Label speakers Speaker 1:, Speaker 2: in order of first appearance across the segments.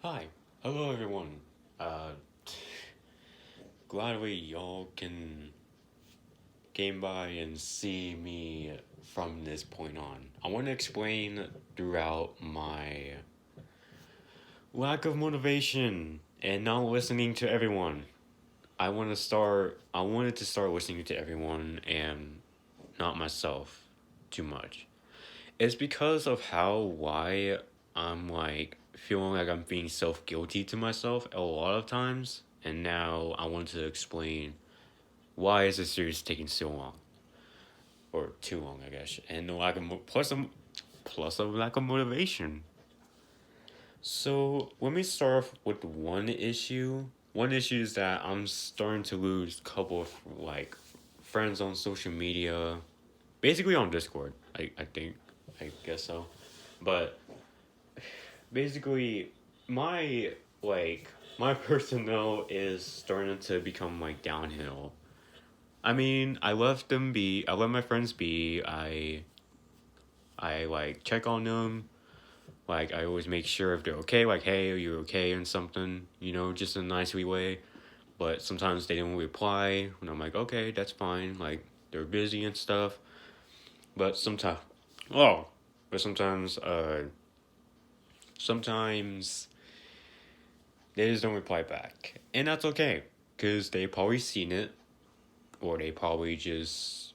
Speaker 1: Hi, hello everyone. Uh, Glad y'all can came by and see me from this point on. I want to explain throughout my lack of motivation and not listening to everyone. I wanted to start listening to everyone and not myself too much. It's because of why I'm like feeling like I'm being self guilty to myself a lot of times, and now I want to explain why is this series taking so long, or too long, I guess, and the lack of plus a lack of motivation. So let me start off with one issue. One issue is that I'm starting to lose a couple of like friends on social media, basically on Discord. I guess so, but basically my like my personnel is starting to become like downhill. I mean, I let my friends be. I like check on them. Like I always make sure if they're okay, like hey, are you okay and something, just in a nicely way. But sometimes they don't reply and I'm like, okay, that's fine. Like they're busy and stuff. But sometimes oh but sometimes they just don't reply back. And that's okay. Cause they probably seen it, or they probably just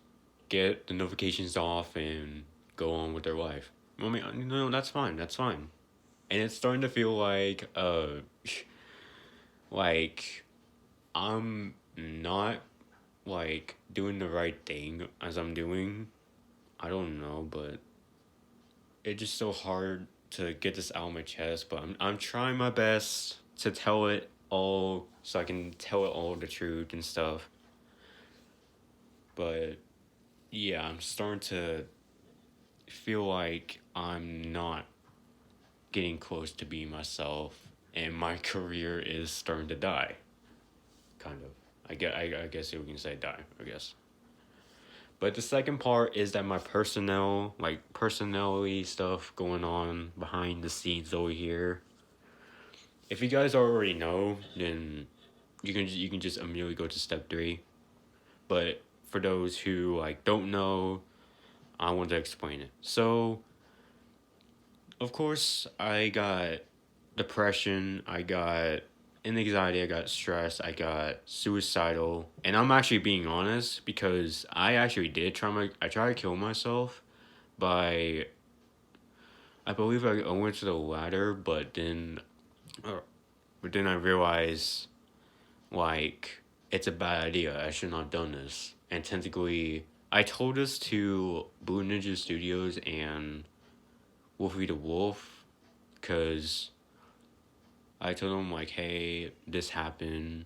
Speaker 1: get the notifications off and go on with their life. I mean, no, that's fine. That's fine. And it's starting to feel like I'm not like doing the right thing as I'm doing. I don't know, but it's just so hard to get this out of my chest. But I'm trying my best to tell it all, so I can tell it all the truth and stuff. But yeah, I'm starting to feel like I'm not getting close to being myself, and my career is starting to die. Kind of. I guess you can say die, I guess. But the second part is that my personality stuff going on behind the scenes over here. If you guys already know, then you can just immediately go to step 3. But for those who like don't know, I want to explain it. So, of course, I got depression, I got anxiety, I got stress, I got suicidal, and I'm actually being honest because I actually did I tried to kill myself by I believe I went to the ladder, uh, but then I realized like it's a bad idea. I should not have done this. And technically, I told this to Blue Ninja Studios and Wolfie the Wolf, because I told them like, hey, this happened.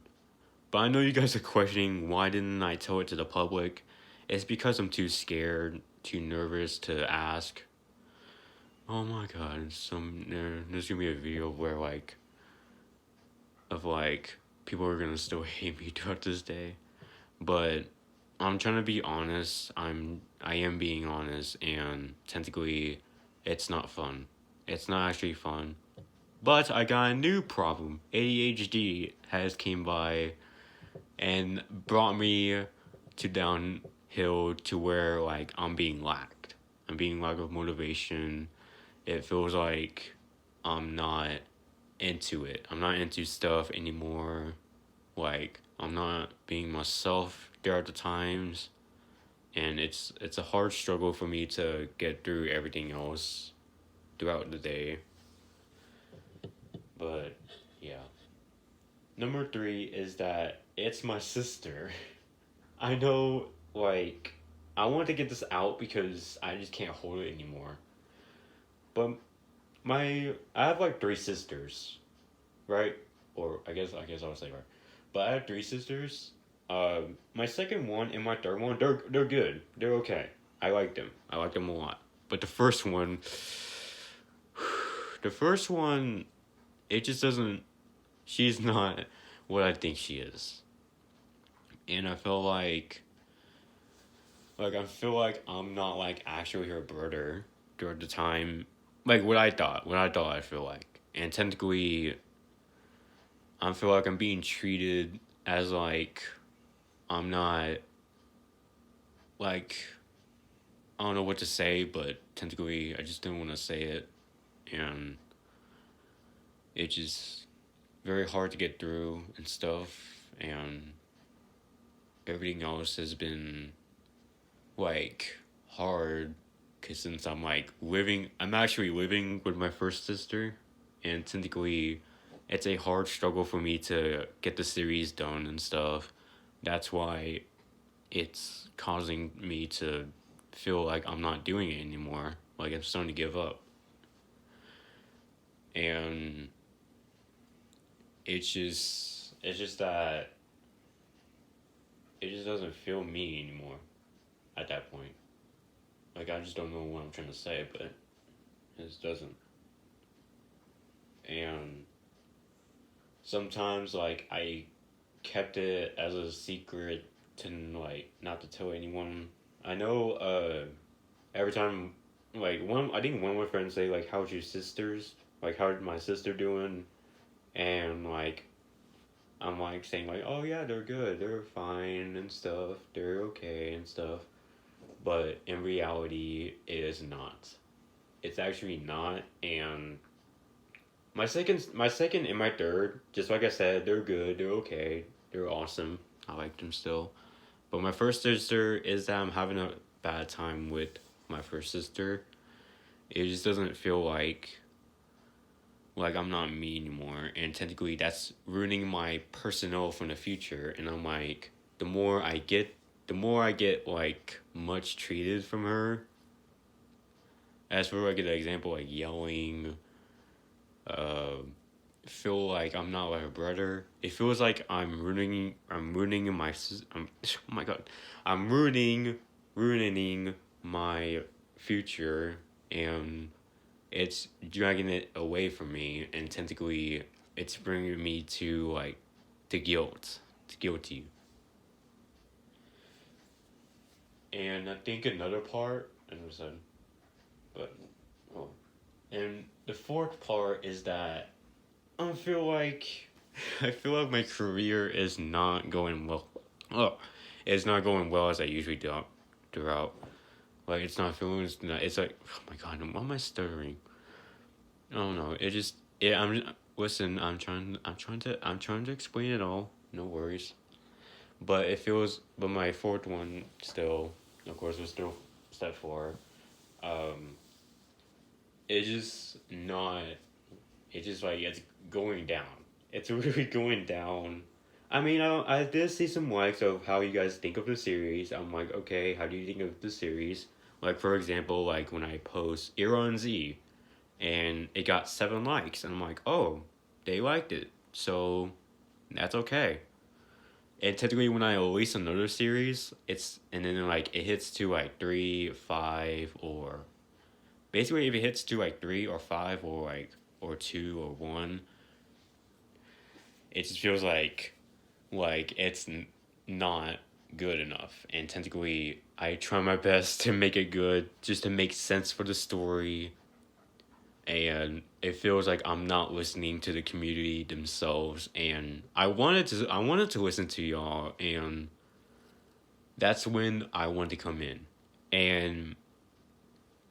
Speaker 1: But I know you guys are questioning why didn't I tell it to the public. It's because I'm too scared, too nervous to ask. Oh my god, there's gonna be a video where like people are gonna still hate me throughout this day. But I'm trying to be honest. I am being honest, and technically it's not fun. It's not actually fun. But I got a new problem. ADHD has came by and brought me to downhill to where like I'm being lacked. I'm being lack of motivation. It feels like I'm not into it. I'm not into stuff anymore. Like I'm not being myself there at the times, and it's a hard struggle for me to get through everything else throughout the day. But yeah. Number 3 is that it's my sister. I know, like, I want to get this out because I just can't hold it anymore. But I have like 3 sisters, right? Or I guess I'll say right. But I have 3 sisters. My second one and my third one, they're good. They're okay. I like them. I like them a lot. But the first one, it just doesn't. She's not what I think she is, and I feel like I'm not like actually her brother during the time, like what I thought. I feel like, and technically. I feel like I'm being treated as like I'm not like I don't know what to say, but technically I just didn't want to say it, and it's just very hard to get through and stuff, and everything else has been like hard because since I'm actually living with my first sister, and technically it's a hard struggle for me to get the series done and stuff. That's why it's causing me to feel like I'm not doing it anymore. Like I'm starting to give up. And it's just that it just doesn't feel me anymore at that point. Like I just don't know what I'm trying to say, but it just doesn't. And sometimes like I kept it as a secret to like not to tell anyone. I know every time like one I think one of my friends say like how's your sisters? Like how's my sister doing? And like I'm like saying like oh yeah they're good, they're fine and stuff, they're okay and stuff. But in reality it is not. It's actually not. And my second and my third, just like I said, they're good, they're okay, they're awesome. I like them still. But my first sister is that I'm having a bad time with my first sister. It just doesn't feel like I'm not me anymore, and technically that's ruining my personnel from the future. And I'm like, the more I get like much treated from her. As for like an example, like yelling, uh, feel like I'm not like a brother. It feels like I'm ruining oh my god, I'm ruining my future, and it's dragging it away from me, and technically it's bringing me to like to guilty. And I think another part, and I said, but oh, and the fourth part is that I feel like I feel like my career is not going well. Oh, it's not going well as I usually do throughout. Like it's not feeling. It's like oh my god, why am I stuttering? I don't know. It just yeah. Listen. I'm trying to explain it all. No worries. But it feels. But my fourth one still, of course, was still step four. Um, it's just not. It's just like it's going down. It's really going down. I mean, I did see some likes of how you guys think of the series. I'm like, okay, how do you think of the series? Like, for example, like when I post Iran Z, and it got 7 likes, and I'm like, oh, they liked it, so that's okay. And typically, when I release another series, and then like it hits to like 3, 5, or basically if it hits to like 3 or 5 or like or 2 or 1, it just feels like it's not good enough. And technically, I try my best to make it good, just to make sense for the story. And it feels like I'm not listening to the community themselves. And I wanted to listen to y'all, and that's when I wanted to come in. And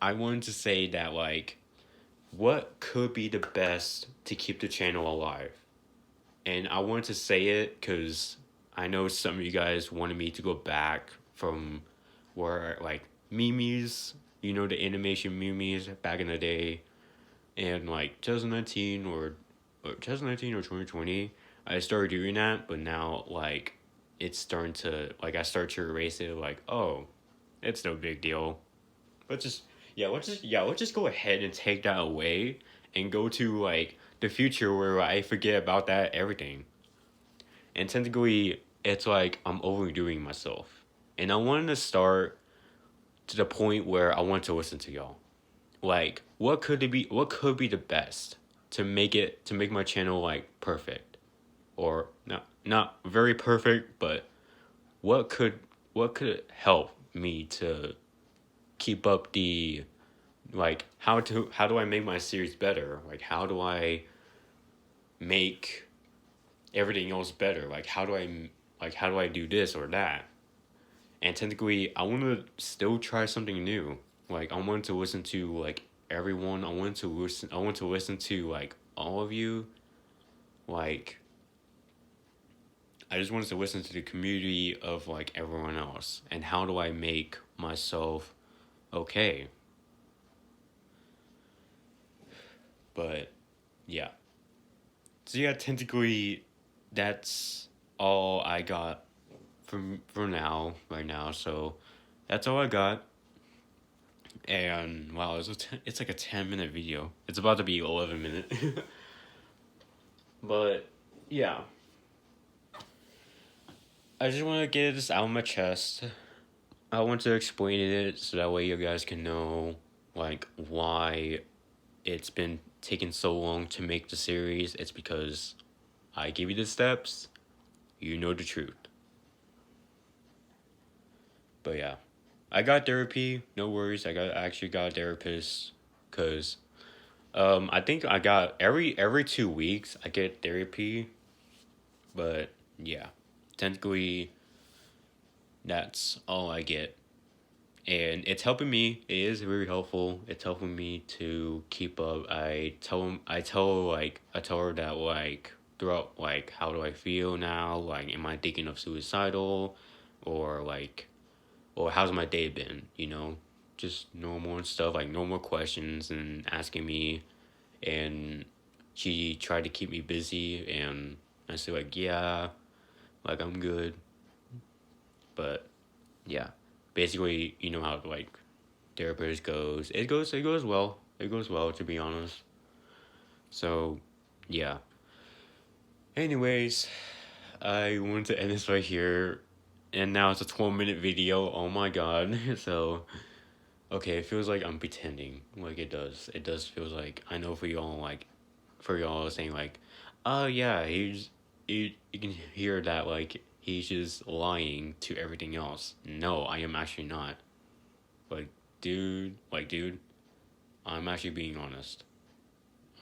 Speaker 1: I wanted to say that like what could be the best to keep the channel alive. And I wanted to say it because I know some of you guys wanted me to go back from where like memes, the animation memes back in the day, and like 2019 or 2019 or 2020, I started doing that. But now like it's starting to like I start to erase it. Like oh, it's no big deal. Let's just go ahead and take that away and go to like the future where I forget about that everything. And technically, it's like I'm overdoing myself. And I wanted to start to the point where I want to listen to y'all. Like, what could it be? What could be the best to make my channel like perfect, or not very perfect, but what could what could help me to keep up the like how do I make my series better? Like how do I make everything else better. Like how do I do this or that? And technically, I want to still try something new. Like I want to listen to like everyone. I want to listen. I want to listen to like all of you. Like I just wanted to listen to the community of like everyone else. And how do I make myself okay? But yeah. So yeah, technically, that's all I got for now, right now. So that's all I got. And wow, it's like a 10-minute video. It's about to be 11 minute. But yeah, I just want to get this out of my chest. I want to explain it so that way you guys can know like why it's been taking so long to make the series. It's because I give you the steps, you know the truth. But yeah, I got therapy. No worries. I actually got a therapist, cause I think I got every 2 weeks I get therapy. But yeah, technically that's all I get, and it's helping me. It is very helpful. It's helping me to keep up. I tell her that like throughout like how do I feel now? Like am I thinking of suicidal, or like or how's my day been? Just normal and stuff, like normal questions and asking me. And she tried to keep me busy, and I said like yeah, like I'm good. But yeah, basically you know how like therapist goes. It goes well. It goes well, to be honest. So yeah. Anyways, I wanted to end this right here. And now it's a 12-minute video. Oh my god. So okay, it feels like I'm pretending. Like it does. It does feels like I know for y'all saying like, oh yeah, you can hear that like he's just lying to everything else. No, I am actually not. Like dude, I'm actually being honest.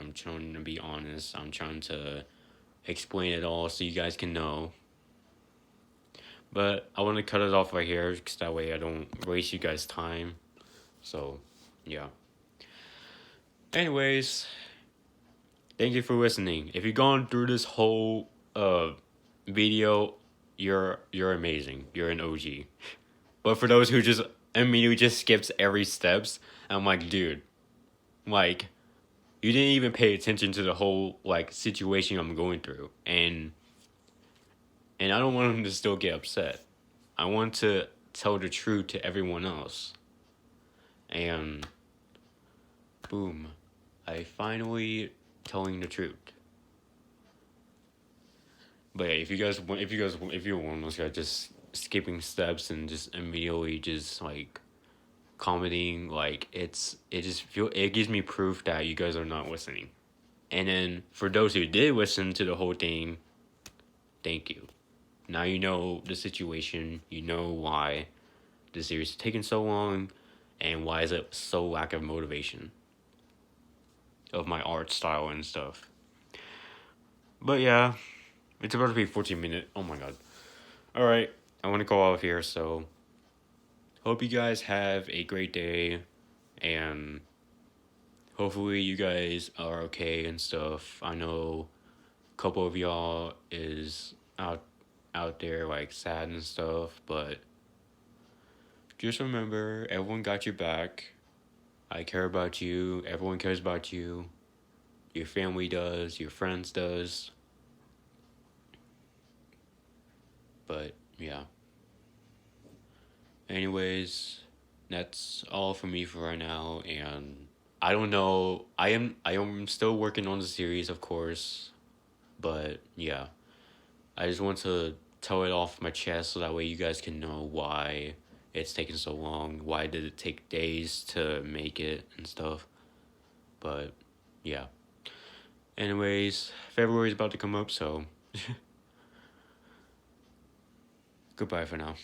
Speaker 1: I'm trying to be honest. I'm trying to explain it all so you guys can know. But I want to cut it off right here because that way I don't waste you guys' time. So, yeah. Anyways, thank you for listening. If you've gone through this whole video, you're amazing. You're an OG. But for those who just immediately just skips every steps, I'm like, dude, like you didn't even pay attention to the whole like situation I'm going through, and I don't want them to still get upset. I want to tell the truth to everyone else. And boom, I finally telling the truth. But yeah, if you're one of those guys just skipping steps and just immediately just like commenting, like it gives me proof that you guys are not listening. And then for those who did listen to the whole thing, thank you. Now you know the situation. You know why the series is taking so long, and why is it so lack of motivation of my art style and stuff. But yeah, it's about to be 14 minutes. Oh my god. All right, I want to go off here. So hope you guys have a great day, and hopefully you guys are okay and stuff. I know a couple of y'all is out there like sad and stuff, but just remember everyone got your back. I care about you. Everyone cares about you. Your family does. Your friends does. But yeah. Anyways, that's all for me for right now, and I don't know. I am still working on the series, of course, but yeah. I just want to tell it off my chest so that way you guys can know why it's taking so long. Why did it take days to make it and stuff? But yeah. Anyways, February is about to come up, so goodbye for now.